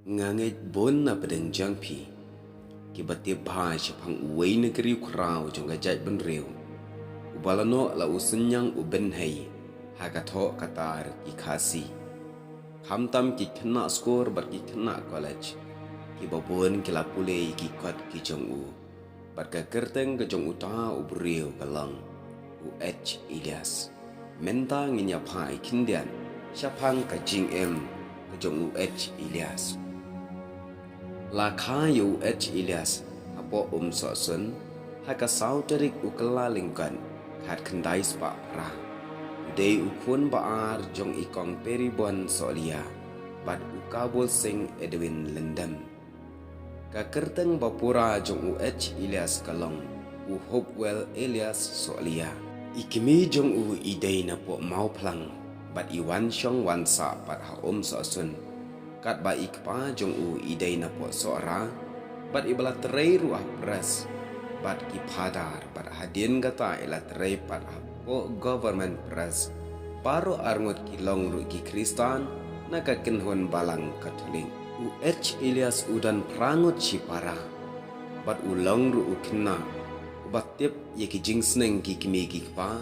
Ngangit bon na pedang jangpi kibatip bhai shapang uway negeri ukraw jong gajat benriu ubalano la usenyang uben hai hagato katar ikasi hamtam ki kena skor bar ki kena college ki babon ki lapule ki kot ki jong u bar ka kerteng ke jong uta ubriu kalang UH Ilyas menta nginya bhai kindian shapang ka jing em ke jong UH Ilyas la kha UH Ilyas apo so sun haka sauterik ukela lingkan khat khandai spa ra de ukun baar jong ikong peribon solia bat ukabul sing Edwin Lendam ka kerteng bapura jong UH Ilyas kalong u Hopewell Ilyas solia ikimi jong u idei na po mau plang bat iwan shong wan sa pat ha so sun kat ba ikpa jong u idei na po sora bat ibala trei ruah pres bat ki phadar bat hadin gata ila trei pat po government press paro arngot ki long ru ki Kristan na ka kinhon balang Katolik UH Ilyas udan prangot si para bat ulong ru ukina ubat tip ye ki jingsneng ki kimi ki pa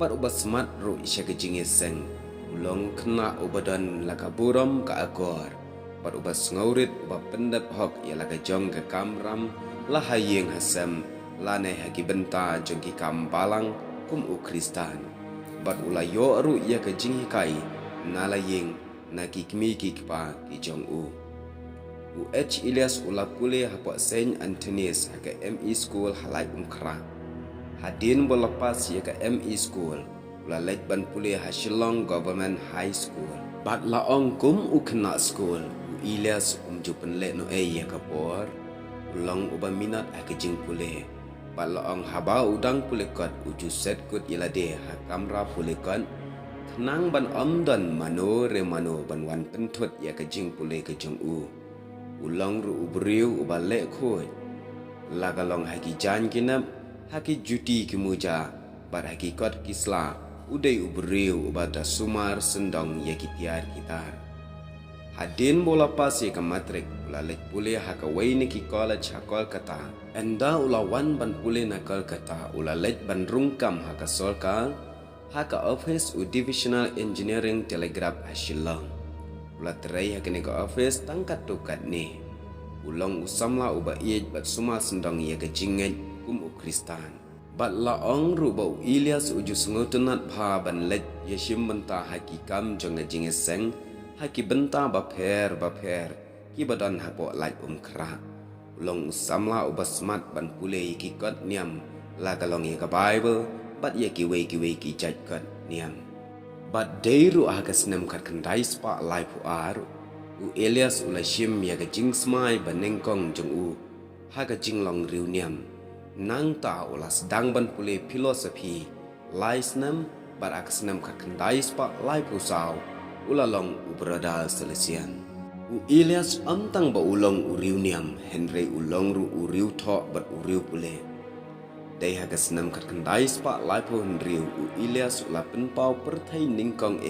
bat ubat smart ru isya ki jingeseng ulong kena ubadan lakaburam ka agor bat ubat ngaurit ubat pendat hok ya laka jong ka kamram lahayeng hasam lane haki benta jong ki kambalang kum u Kristan bat ulayo ru ya ka jinghikai nalayeng na ki kimi ki pa ki jong u UH Ilyas ulapule hapa Saint Anthony's haka ME School halai umkra hadin bolapas ya ka ME School ulalek ban pule ha Shillong Government High School bat laong kum ukna school Ilyas jupen le no ya ka por ulang uba minat haka jing pule bat laong haba udang pule kot uju set kut ilade ha kamra pule kot kenang ban amdan mano re mano ban wan pentut ya ka jing pule ke jong u ulang ru ubriu ubale khoi lagalong haki jan kinap haki juti kimuja bar haki kot kisla udai ubriu ubada sumar sendong ya kitiar kitar hadin bola pas ya ka matrik ulalek pule haka waini ki college hakol kata enda ulawan ban pule nakal kata ulalek ban rungkam haka solkal haka office u divisional engineering telegraph hashilong ulat terai hakini ka office tangkat tukat ni ulong usamla uba iej bat suma sendong ya ka jinget kum u Kristan bat laong ru bau Ilyas uju sengutunat bha ban lej yeshim benta hakikam jong na jinget seng haki benta baper ki badan hapo laj kra ulong usamla uba smart ban pule ki kot niam la kalong ya ka Bible bat ya ki wei ki jaj kot niam bat deiru aga snem kat kandai spa lai pu aru u Ilyas ulashim ya ga jing smai banengkong jong u haga jinglong riuniam nang ta ulas dang ban pule philosophy lai snem bat aga snem kat kandai spa lai pu saw ulalong u bradal selesian u Ilyas amtang ba ulong u riuniam Henry ulong ru u riu tho bat u riu pule dai haga senam kat kandai spa lai po Henry u Ilyas ula penpau perthai ningkong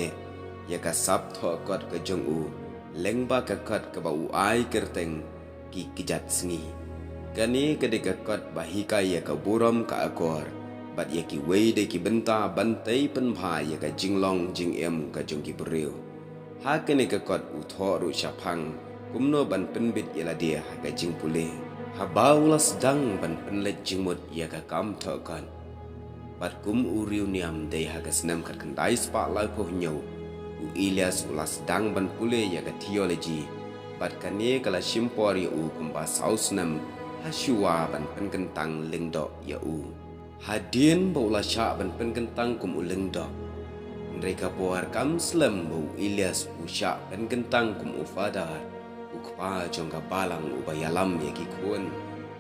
ya ka sap tho kot ke jong u lengba ka kot ke ba u ai kerteng ki kijat sngi gani ke de ka kot bahika ya ka buram ka akor bat ya ki wei de ki benta bantai penbha ya ka jinglong jing em ka jong ki briu ha ke ne ka kot u tho ru shapang kumno ban penbit ila dia ha ka jing pule habaulas dang ban penlet jingmut ya ka kam thokan bat kum uriu niam dei haga senam kat kandai spa lai po nyau u Ilyas ulas dang ban pule ya ka theology bat kane kala shimpori u kumba sausnam hashuwa ban penkentang lingdo ya u hadin baula sha ban penkentang kum ulingdo mereka puar kam slam bu Ilyas usha penkentang kum ufadar ukpa jongka balang ubayalam ya ki kun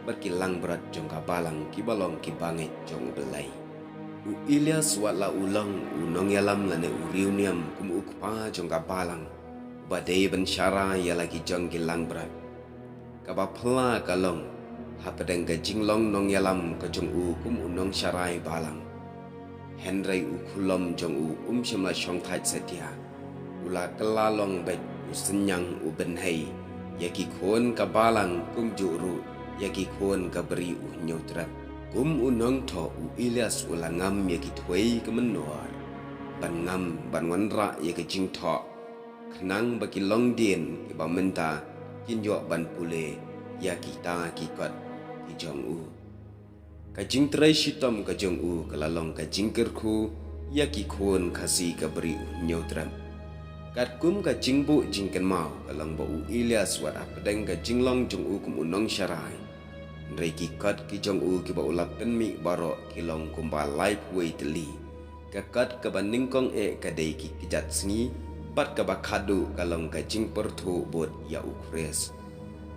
berkilang berat jongka balang ki balong ki banget jong belai u Ilyas wala ulang unong yalam lane uriuniam kum ukpa jongka balang badai ben syara ya lagi jong kilang berat kaba pela kalong hapadeng ka jinglong nong yalam ka jong u kum unong syarai balang Henry u kulom jong u shimla shong thai setia ula kelalong bet usenyang u benhei yaki kon ka balang kum juru yaki kon ka beri nyotrat kum unong tho u Ilyas ulangam yaki thwei ka menor ban ngam ban wanra yaki jing tho khnang baki long dien ki ba menta kin yo ban pule yaki ta ki kot ki jong u ka jing trai shitom ka jong u ka lalong ka jingker khu yaki kon khasi ka beri nyotrat kat kum ka jingbu jingken mau kalang ba u Ilyas wat apedeng ka jinglong jong u kum unong syarai ndrei ki kat ki jong u ki ba ulap pen mi baro ki long kum ba life way teli ka kat ka ba ningkong ka dei ki kijat sngi bat ka ba khadu kalong ka jing perthu bot ya u kres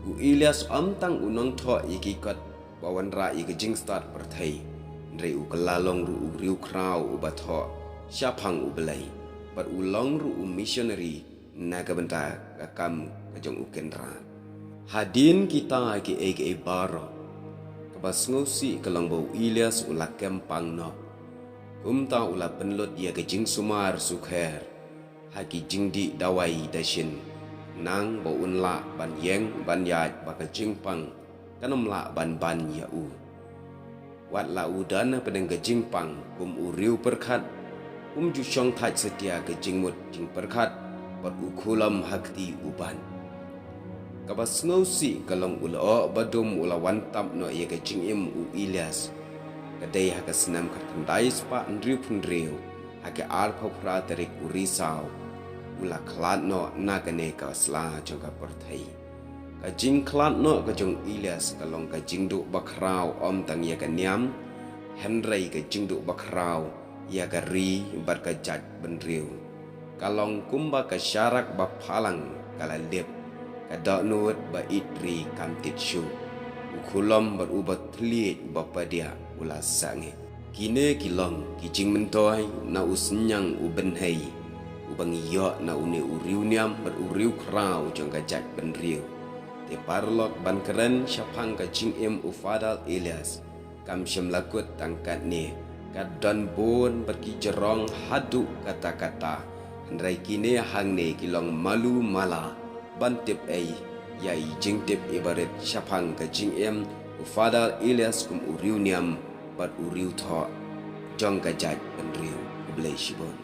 u Ilyas tang unong tho ki kat ba wan ra ki jing start perthai ndrei u kalalong ru u riu krau u ba tho syapang u belai bat ulang ru missionary naga benta kakam kajong ukendra hadin kita ki ege baro kabas ngosi kalang bau Ilyas ulak kempang no kumta ula penlot ya kejing sumar sukher haki jingdi dawai dashin nang bau unla ban yeng ban yaj baka jingpang kanom la ban ya u wat la udana pedeng kejingpang kum uriu perkhat ju syong thaj setia ke jingmut jing perkhat bat ukulam hakti uban kabas ngausi kalong ula badum ula wantam no ye ke jing im u Ilyas kadai haka senam khandai spa ndriu phundriu haka ar phopra tarik urisau ula khlat no nagane ka sla jonga perthai ka jing khlat no ka jong Ilyas kalong ka jingdu bakrau tang ye ka niam henrei ka jingdu bakrau ya gari berkejat benriu kalong kumba ke syarak bapalang kala lep kadak nuat ba itri kamtit syu ukulam berubat tliet bapa dia ula sange kine kilong kijing mentoi na usnyang uben hei ubang iyo na une uriuniam beruriu krau jong gajat benriu te parlok ban keren syapang ka jing em ufadal Ilyas kam syam lakut tangkat ni kadon bon pergi jerong hadu kata-kata handrai kini hang ne kilong malu mala bantip yai jingtip ibarat syapang ka jing em ufadal Ilyas kum uriuniam bat uriu tho jong gajat benriu blai shibon